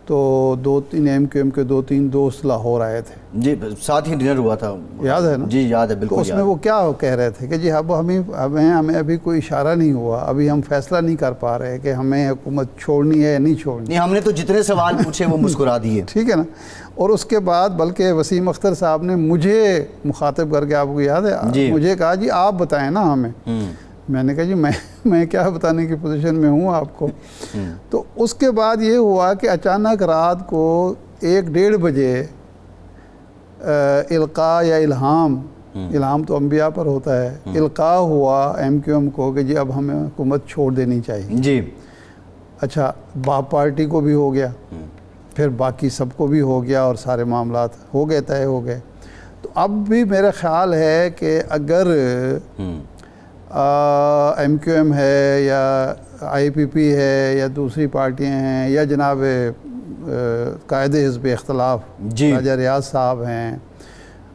تو 2-3 ایم کیو ایم کے 2-3 دوست لاہور آئے تھے. جی، ساتھ ہی ڈنر ہوا تھا، یاد ہے نا؟ جی یاد ہے، بالکل. تو اس میں وہ کیا کہہ رہے تھے کہ جی اب ہمیں ابھی کوئی اشارہ نہیں ہوا، ابھی ہم فیصلہ نہیں کر پا رہے کہ ہمیں حکومت چھوڑنی ہے یا نہیں چھوڑنی. نہیں، ہم نے تو جتنے سوال پوچھے وہ مسکرا دیے. ٹھیک ہے نا. اور اس کے بعد بلکہ وسیم اختر صاحب نے مجھے مخاطب کر کے، آپ کو یاد ہے، مجھے کہا جی آپ بتائیں نا ہمیں. میں نے کہا جی میں کیا بتانے کی پوزیشن میں ہوں آپ کو. تو اس کے بعد یہ ہوا کہ اچانک رات کو 1-1:30 بجے القاء یا الہام تو انبیاء پر ہوتا ہے، القاء ہوا ایم کیو ایم کو کہ جی اب ہمیں حکومت چھوڑ دینی چاہیے. جی. اچھا، باپ پارٹی کو بھی ہو گیا، پھر باقی سب کو بھی ہو گیا، اور سارے معاملات ہو گئے، طے ہو گئے. تو اب بھی میرا خیال ہے کہ اگر ایم کیو ایم ہے یا آئی پی پی ہے یا دوسری پارٹیاں ہیں یا جناب قائد حزب اختلاف راجہ ریاض صاحب ہیں،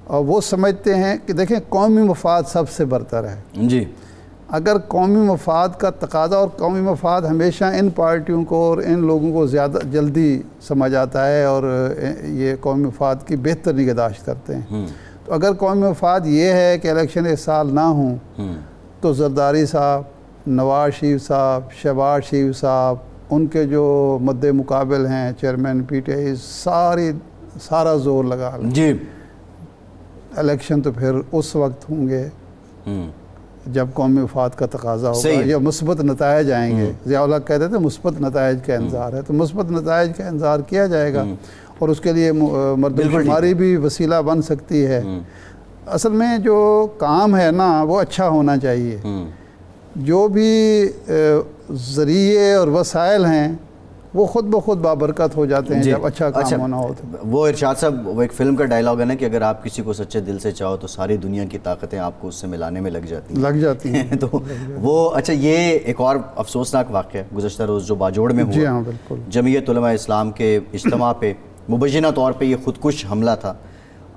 اور وہ سمجھتے ہیں کہ دیکھیں قومی مفاد سب سے برتر ہے. جی. اگر قومی مفاد کا تقاضا، اور قومی مفاد ہمیشہ ان پارٹیوں کو اور ان لوگوں کو زیادہ جلدی سمجھ آتا ہے، اور یہ قومی مفاد کی بہتر نگہداشت کرتے ہیں. تو اگر قومی مفاد یہ ہے کہ الیکشن اس سال نہ ہوں، تو زرداری صاحب، نواز شریف صاحب، شہباز شریف صاحب، ان کے جو مد مقابل ہیں چیئرمین پی ٹی آئی سارا زور لگا لیں جی الیکشن تو پھر اس وقت ہوں گے جب قومی مفاد کا تقاضا ہوگا صحیح۔ یا مثبت نتائج آئیں گے. ضیاء الحق کہتے تھے مثبت نتائج کا انتظار ہے، تو مثبت نتائج کا انتظار کیا جائے گا اور اس کے لیے مردم شماری بھی وسیلہ بن سکتی ہے. اصل میں جو کام ہے نا وہ اچھا ہونا چاہیے. جو بھی ذریعے اور وسائل ہیں وہ خود بخود بابرکت ہو جاتے ہیں جب اچھا کام ہونا ہو. وہ ارشاد صاحب وہ ایک فلم کا ڈائلاگ ہے نا کہ اگر آپ کسی کو سچے دل سے چاہو تو ساری دنیا کی طاقتیں آپ کو اس سے ملانے میں لگ جاتی ہیں تو وہ اچھا یہ ایک اور افسوسناک واقعہ گزشتہ روز جو باجوڑ میں جی ہوا ہاں بالکل جمعیت علماء اسلام کے اجتماع پہ مبینہ طور پہ یہ خودکش حملہ تھا.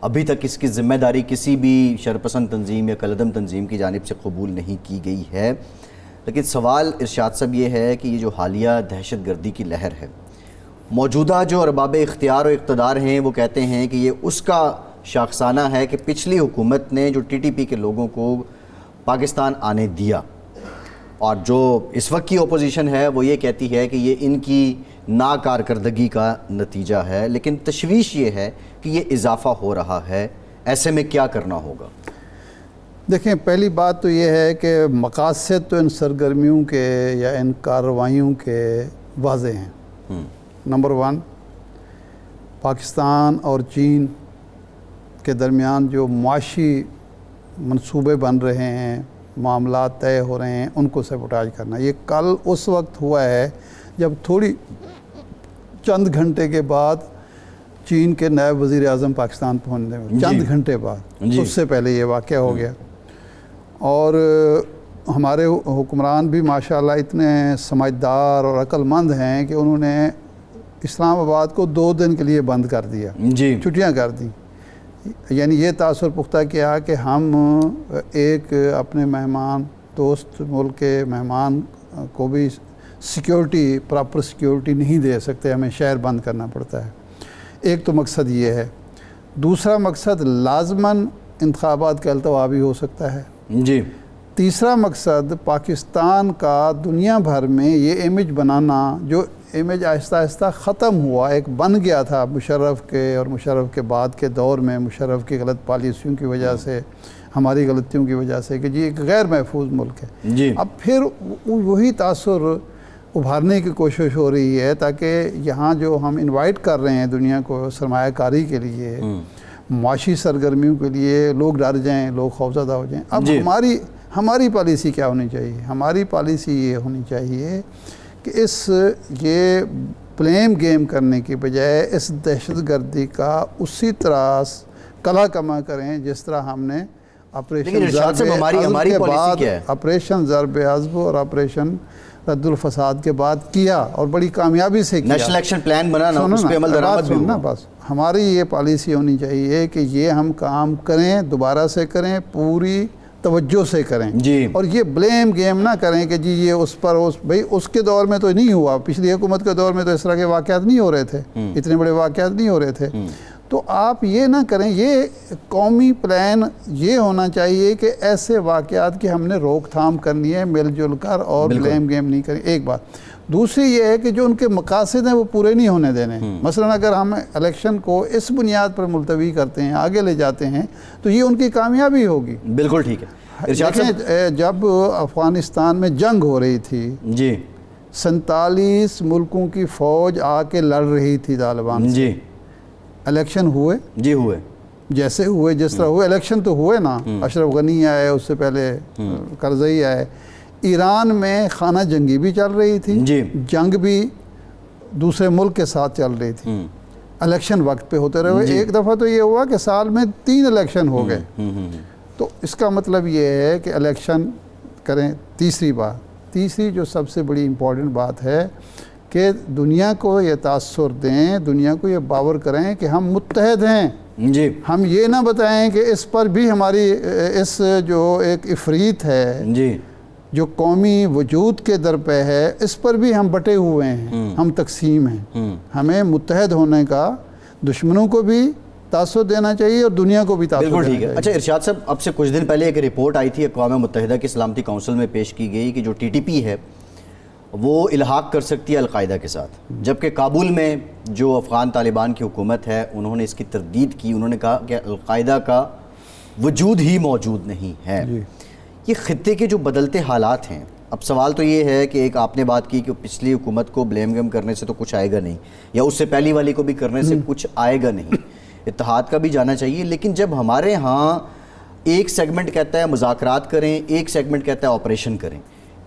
ابھی تک اس کی ذمہ داری کسی بھی شرپسند تنظیم یا کالعدم تنظیم کی جانب سے قبول نہیں کی گئی ہے. لیکن سوال ارشاد صاحب یہ ہے کہ یہ جو حالیہ دہشت گردی کی لہر ہے، موجودہ جو ارباب اختیار و اقتدار ہیں وہ کہتے ہیں کہ یہ اس کا شاخسانہ ہے کہ پچھلی حکومت نے جو ٹی ٹی پی کے لوگوں کو پاکستان آنے دیا، اور جو اس وقت کی اپوزیشن ہے وہ یہ کہتی ہے کہ یہ ان کی ناکارکردگی کا نتیجہ ہے. لیکن تشویش یہ ہے کہ یہ اضافہ ہو رہا ہے. ایسے میں کیا کرنا ہوگا؟ دیکھیں پہلی بات تو یہ ہے کہ مقاصد تو ان سرگرمیوں کے یا ان کارروائیوں کے واضح ہیں. نمبر 1 پاکستان اور چین کے درمیان جو معاشی منصوبے بن رہے ہیں، معاملات طے ہو رہے ہیں، ان کو سیبوٹاج کرنا. یہ کل اس وقت ہوا ہے جب تھوڑی چند گھنٹے کے بعد چین کے نائب وزیر اعظم پاکستان پہنچنے میں چند گھنٹے بعد اس سے پہلے یہ واقعہ ہو گیا. اور ہمارے حکمران بھی ماشاءاللہ اتنے سمجھدار اور عقل مند ہیں کہ انہوں نے اسلام آباد کو 2 دن کے لیے بند کر دیا، چھٹیاں کر دی. یعنی یہ تاثر پختہ کیا کہ ہم ایک اپنے مہمان دوست ملک کے مہمان کو بھی سیکیورٹی پراپر سیکیورٹی نہیں دے سکتے، ہمیں شہر بند کرنا پڑتا ہے. ایک تو مقصد یہ ہے. دوسرا مقصد لازماً انتخابات کا التوا بھی ہو سکتا ہے. تیسرا مقصد پاکستان کا دنیا بھر میں یہ امیج بنانا جو امیج آہستہ آہستہ ختم ہوا، ایک بن گیا تھا مشرف کے اور مشرف کے بعد کے دور میں مشرف کی غلط پالیسیوں کی وجہ سے، ہماری غلطیوں کی وجہ سے کہ جی ایک غیر محفوظ ملک ہے. اب پھر وہی تاثر ابھارنے کی کوشش ہو رہی ہے تاکہ یہاں جو ہم انوائٹ کر رہے ہیں دنیا کو سرمایہ کاری کے لیے، معاشی سرگرمیوں کے لیے، لوگ ڈر جائیں، لوگ خوفزدہ ہو جائیں. اب ہماری پالیسی کیا ہونی چاہیے؟ ہماری پالیسی یہ ہونی چاہیے کہ یہ بلیم گیم کرنے کی بجائے اس دہشت گردی کا اسی طرح کلا کما کریں جس طرح ہم نے آپریشن ضرب عضب اور آپریشن رد الفساد کے بعد کیا اور بڑی کامیابی سے کیا. نیشنل ایکشن پلان بنانا، اس پہ عمل درآمد بھی ہونا. بس ہماری یہ پالیسی ہونی چاہیے کہ یہ ہم کام کریں، دوبارہ سے کریں، پوری توجہ سے کریں. اور یہ بلیم گیم نہ کریں کہ جی یہ اس پر بھئی اس کے دور میں تو نہیں ہوا، پچھلی حکومت کے دور میں تو اس طرح کے واقعات نہیں ہو رہے تھے، اتنے بڑے واقعات نہیں ہو رہے تھے. تو آپ یہ نہ کریں. یہ قومی پلان یہ ہونا چاہیے کہ ایسے واقعات کی ہم نے روک تھام کرنی ہے مل جل کر، اور بلیم گیم نہیں کریں. ایک بات. دوسری یہ ہے کہ جو ان کے مقاصد ہیں وہ پورے نہیں ہونے دینے. مثلا اگر ہم الیکشن کو اس بنیاد پر ملتوی کرتے ہیں، آگے لے جاتے ہیں، تو یہ ان کی کامیابی ہوگی. بالکل ٹھیک ہے. جب افغانستان میں جنگ ہو رہی تھی، 47 ملکوں کی فوج آ کے لڑ رہی تھی طالبان سے. الیکشن ہوئے؟ ہوئے. جیسے ہوئے، جس طرح ہوئے الیکشن تو ہوئے نا. اشرف غنی آئے، اس سے پہلے کرزئی آئے. ایران میں خانہ جنگی بھی چل رہی تھی، جنگ بھی دوسرے ملک کے ساتھ چل رہی تھی. الیکشن وقت پہ ہوتے رہے. ایک دفعہ تو یہ ہوا کہ سال میں 3 الیکشن ہو گئے. تو اس کا مطلب یہ ہے کہ الیکشن کریں. تیسری جو سب سے بڑی امپورٹنٹ بات ہے کہ دنیا کو یہ تاثر دیں، دنیا کو یہ باور کریں کہ ہم متحد ہیں. ہم یہ نہ بتائیں کہ اس پر بھی ہماری اس جو ایک افریت ہے جو قومی وجود کے در پہ ہے، اس پر بھی ہم بٹے ہوئے ہیں، ہم تقسیم ہیں. ہمیں متحد ہونے کا دشمنوں کو بھی تاثر دینا چاہیے اور دنیا کو بھی تاثر دینا چاہیے. اچھا ارشاد صاحب، اب سے کچھ دن پہلے ایک رپورٹ آئی تھی اقوام متحدہ کی سلامتی کونسل میں پیش کی گئی کہ جو ٹی ٹی پی ہے وہ الحاق کر سکتی ہے القاعدہ کے ساتھ، جبکہ کابل میں جو افغان طالبان کی حکومت ہے انہوں نے اس کی تردید کی، انہوں نے کہا کہ القاعدہ کا وجود ہی موجود نہیں ہے۔ یہ خطے کے جو بدلتے حالات ہیں، اب سوال تو یہ ہے کہ ایک آپ نے بات کی کہ پچھلی حکومت کو بلیم گیم کرنے سے تو کچھ آئے گا نہیں، یا اس سے پہلی والی کو بھی کرنے سے کچھ آئے گا نہیں، اتحاد کا بھی جانا چاہیے، لیکن جب ہمارے ہاں ایک سیگمنٹ کہتا ہے مذاکرات کریں، ایک سیگمنٹ کہتا ہے آپریشن کریں،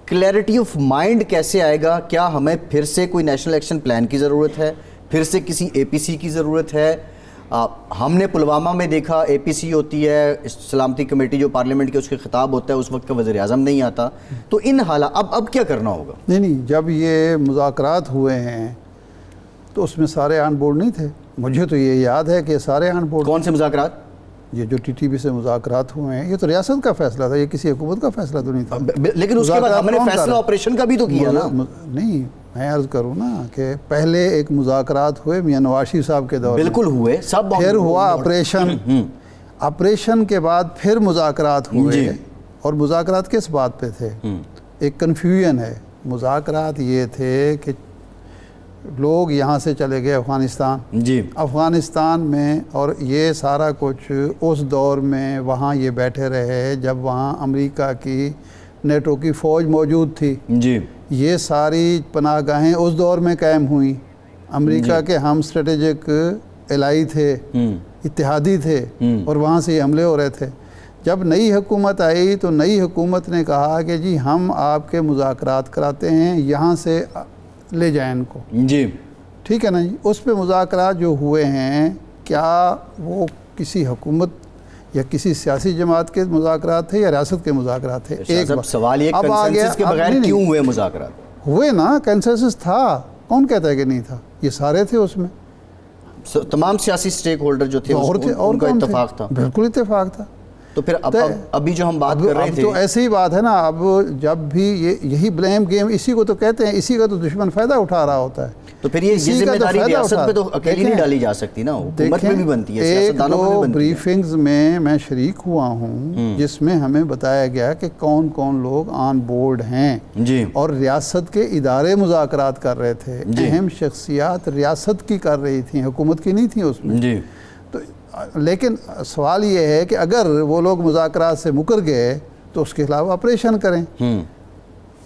کلیئرٹی آف مائنڈ کیسے آئے گا؟ کیا ہمیں پھر سے کوئی نیشنل ایکشن پلان کی ضرورت ہے؟ پھر سے کسی اے پی سی کی ضرورت ہے؟ ہم نے پلوامہ میں دیکھا اے پی سی ہوتی ہے، سلامتی کمیٹی جو پارلیمنٹ کے اس کے خطاب ہوتا ہے، اس وقت کا وزیر اعظم نہیں آتا، تو ان حالات اب کیا کرنا ہوگا؟ نہیں، جب یہ مذاکرات ہوئے ہیں تو اس میں سارے آن بورڈ نہیں تھے، مجھے تو یہ یاد ہے کہ سارے آن بورڈ۔ کون سے مذاکرات؟ یہ جو ٹی ٹی پی سے مذاکرات ہوئے ہیں یہ تو ریاست کا فیصلہ تھا، یہ کسی حکومت کا فیصلہ تو نہیں تھا، لیکن اس کے بعد ہم نے فیصلہ آپریشن کا بھی تو کیا نا۔ نہیں، میں عرض کروں نا کہ پہلے ایک مذاکرات ہوئے میاں نواز شریف صاحب کے دور میں، بالکل ہوئے سب، پھر ہوا آپریشن کے بعد پھر مذاکرات ہوئے، اور مذاکرات کس بات پہ تھے؟ ایک کنفیوژن ہے، مذاکرات یہ تھے کہ لوگ یہاں سے چلے گئے افغانستان میں، اور یہ سارا کچھ اس دور میں وہاں یہ بیٹھے رہے جب وہاں امریکہ کی نیٹو کی فوج موجود تھی، یہ ساری پناہ گاہیں اس دور میں قائم ہوئیں، امریکہ کے ہم اسٹریٹجک الائی تھے، اتحادی تھے، اور وہاں سے یہ حملے ہو رہے تھے۔ جب نئی حکومت آئی تو نئی حکومت نے کہا کہ جی ہم آپ کے مذاکرات کراتے ہیں، یہاں سے لے جائیں ان کو، ٹھیک ہے نا جی۔ اس پہ مذاکرات جو ہوئے ہیں، کیا وہ کسی حکومت یا کسی سیاسی جماعت کے مذاکرات تھے یا ریاست کے مذاکرات تھے؟ ایک سوال یہ کنسنسس کے بغیر کیوں ہوئے مذاکرات؟ ہوئے نا، کنسنسس تھا، کون کہتا ہے کہ نہیں تھا؟ یہ سارے تھے اس میں، تمام سیاسی سٹیک ہولڈر جو تھے ان کا اتفاق تھا، بالکل اتفاق تھا۔ تو پھر ابھی جو ہم بات کر رہے تھے تو ایسی ہی بات ہے نا، اب جب بھی یہی بلیم گیم اسی کو تو کہتے ہیں، اسی کا تو دشمن فائدہ اٹھا رہا ہوتا ہے، تو پھر یہ ذمہ داری ریاست پہ تو اکیلی نہیں ڈالی جا سکتی نا، حکومت میں بھی بنتی ہے، سیاستدانوں میں بھی بنتی ہے۔ بریفنگز میں شریک ہوا ہوں جس میں ہمیں بتایا گیا کہ کون کون لوگ آن بورڈ ہیں، اور ریاست کے ادارے مذاکرات کر رہے تھے، اہم شخصیات ریاست کی کر رہی تھیں، حکومت کی نہیں تھیں اس میں۔ لیکن سوال یہ ہے کہ اگر وہ لوگ مذاکرات سے مکر گئے تو اس کے خلاف آپریشن کریں،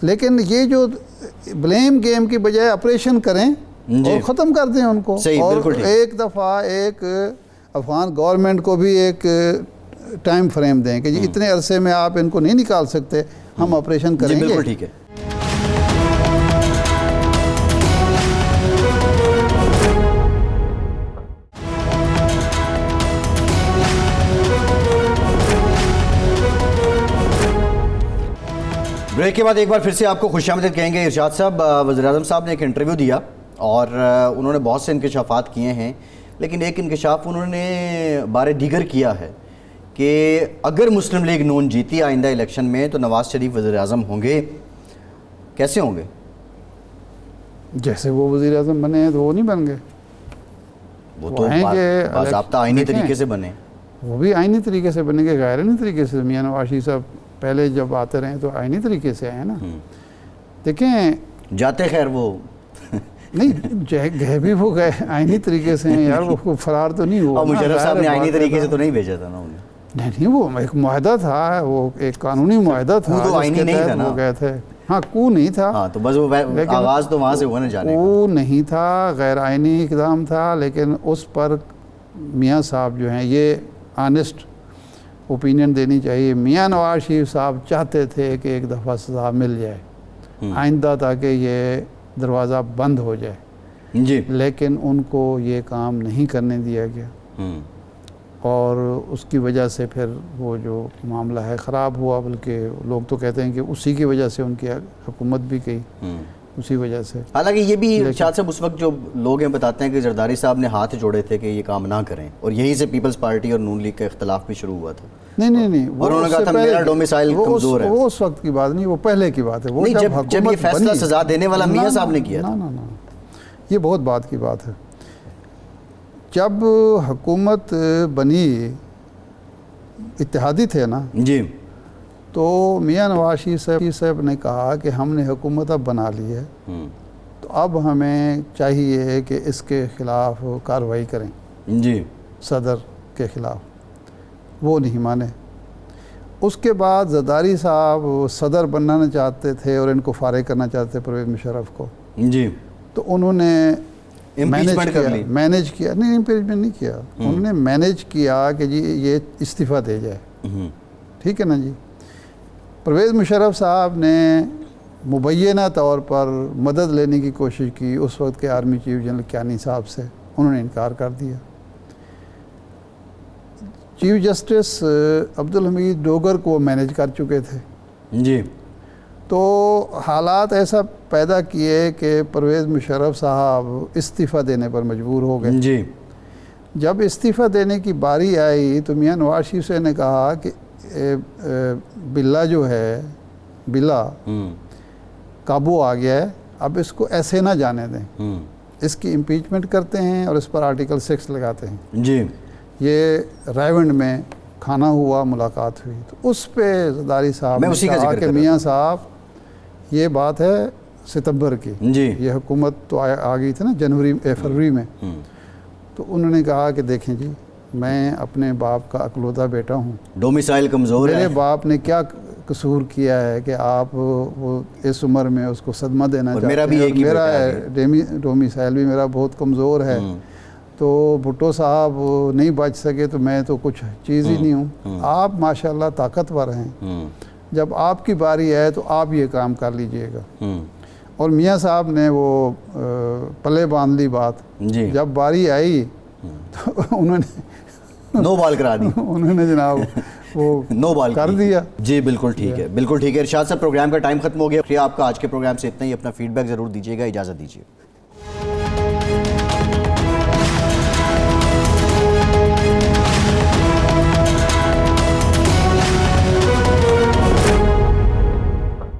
لیکن یہ جو بلیم گیم کی بجائے آپریشن کریں اور ختم کر دیں ان کو، اور ایک دفعہ ایک افغان گورنمنٹ کو بھی ایک ٹائم فریم دیں کہ جی اتنے عرصے میں آپ ان کو نہیں نکال سکتے، ہم آپریشن کریں گے۔ ٹھیک ہے۔ بریک کے بعد ایک بار پھر سے آپ کو خوش آمدید کہیں گے۔ ارشاد صاحب، وزیر اعظم صاحب نے ایک انٹرویو دیا اور انہوں نے بہت سے انکشافات کیے ہیں، لیکن ایک انکشاف انہوں نے بارے دیگر کیا ہے کہ اگر مسلم لیگ نون جیتی آئندہ الیکشن میں تو نواز شریف وزیر اعظم ہوں گے۔ کیسے ہوں گے؟ جیسے وہ وزیر اعظم بنے ہیں تو وہ نہیں بن گئے، وہ تو باضابطہ آئینی طریقے سے بنے، وہ بھی آئینی طریقے سے بنے گے، غیر آئینی طریقے سے۔ میاں نواز شریف صاحب پہلے جب آتے رہے تو آئینی طریقے سے آئے نا، دیکھیں جاتے خیر وہ نہیں گئے بھی وہ گئے آئینی طریقے سے ہیں یار، وہ فرار تو نہیں ہوا۔ اور مشرف صاحب نے آئینی طریقے سے تو نہیں بھیجا تھا نا انہیں؟ نہیں، وہ ایک معاہدہ تھا، وہ ایک قانونی معاہدہ تھا، وہ تو آئینی نہیں تھا نا، وہ گئے تھے۔ ہاں، کو نہیں تھا، ہاں تو بس وہ آغاز تو وہاں سے ہوا نا جانے کا۔ کو نہیں تھا، غیر آئینی اقدام تھا، لیکن اس پر میاں صاحب جو ہیں یہ آنیسٹ اوپینین دینی چاہیے۔ میاں نواز شریف صاحب چاہتے تھے کہ ایک دفعہ سزا مل جائے آئندہ تاکہ یہ دروازہ بند ہو جائے، لیکن ان کو یہ کام نہیں کرنے دیا گیا، اور اس کی وجہ سے پھر وہ جو معاملہ ہے خراب ہوا، بلکہ لوگ تو کہتے ہیں کہ اسی کی وجہ سے ان کی حکومت بھی گئی، اسی وجہ سے۔ حالانکہ یہ بھی شاید صاحب اس وقت جو لوگ ہیں بتاتے ہیں کہ زرداری صاحب نے ہاتھ جوڑے تھے کہ یہ کام نہ کریں، اور یہی سے پیپلز پارٹی اور نون لیگ کا اختلاف بھی شروع ہوا تھا۔ نہیں، اور انہوں نے کہا تھا میرا ڈومیسائل کمزور ہے۔ وہ اس وقت کی بات نہیں، وہ پہلے کی بات ہے۔ وہ جب یہ فیصلہ سزا دینے والا میاں صاحب نے کیا تھا۔ نا، یہ بہت بات کی بات ہے۔ جب حکومت بنی، اتحادی تھے نا، تو میاں نواز شریف صاحب نے کہا کہ ہم نے حکومت اب بنا لی ہے، تو اب ہمیں چاہیے کہ اس کے خلاف کارروائی کریں، جی صدر کے خلاف۔ وہ نہیں مانے۔ اس کے بعد زرداری صاحب صدر بننا چاہتے تھے اور ان کو فارغ کرنا چاہتے تھے پرویز مشرف کو، جی تو انہوں نے Impeachment کر لی۔ مینیج کیا، نہیں امپیچمنٹ نہیں کیا، انہوں نے مینیج کیا کہ جی یہ استعفیٰ دے جائے، ٹھیک ہے نا جی۔ پرویز مشرف صاحب نے مبینہ طور پر مدد لینے کی کوشش کی اس وقت کے آرمی چیف جنرل کیانی صاحب سے، انہوں نے انکار کر دیا۔ چیف جسٹس عبدالحمید ڈوگر کو مینیج کر چکے تھے، جی تو حالات ایسا پیدا کیے کہ پرویز مشرف صاحب استعفیٰ دینے پر مجبور ہو گئے۔ جی جب استعفیٰ دینے کی باری آئی تو میاں نواز شریف سے نے کہا کہ بلا جو ہے، بلا قابو آ گیا ہے، اب اس کو ایسے نہ جانے دیں، اس کی امپیچمنٹ کرتے ہیں اور اس پر آرٹیکل 6 لگاتے ہیں۔ جی یہ رائیونڈ میں کھانا ہوا، ملاقات ہوئی، تو اس پہ زرداری صاحب میں نے اسی کا کہا ذکر کہ کر رہا میاں صاحب یہ بات ہے ستمبر کی، جی یہ حکومت تو آ گئی تھی نا فروری میں، تو انہوں نے کہا کہ دیکھیں جی میں اپنے باپ کا اکلوتا بیٹا ہوں، ڈومیسائل کمزور ہے، میرے باپ نے کیا قصور کیا ہے کہ آپ وہ اس عمر میں اس کو صدمہ دینا اور چاہتے میرا بھی ہیں، ایک ہی میرا بیٹا ہے۔ ڈومیسائل بھی میرا بہت کمزور ہے، تو بھٹو صاحب نہیں بچ سکے تو میں تو کچھ چیز ہی نہیں ہوں، آپ ماشاءاللہ طاقتور ہیں، جب آپ کی باری ہے تو آپ یہ کام کر لیجئے گا۔ اور میاں صاحب نے وہ پلے باندھ لی بات، جی جب باری آئی تو انہوں نے نو بال کرا دی، انہوں نے جناب وہ نو بال کر دیا۔ جی بالکل ٹھیک ہے، بالکل ٹھیک ہے۔ ارشاد صاحب پروگرام کا ٹائم ختم ہو گیا، آپ کے آج کے پروگرام سے اتنا ہی، اپنا فیڈ بیک ضرور دیجیے گا، اجازت دیجیے۔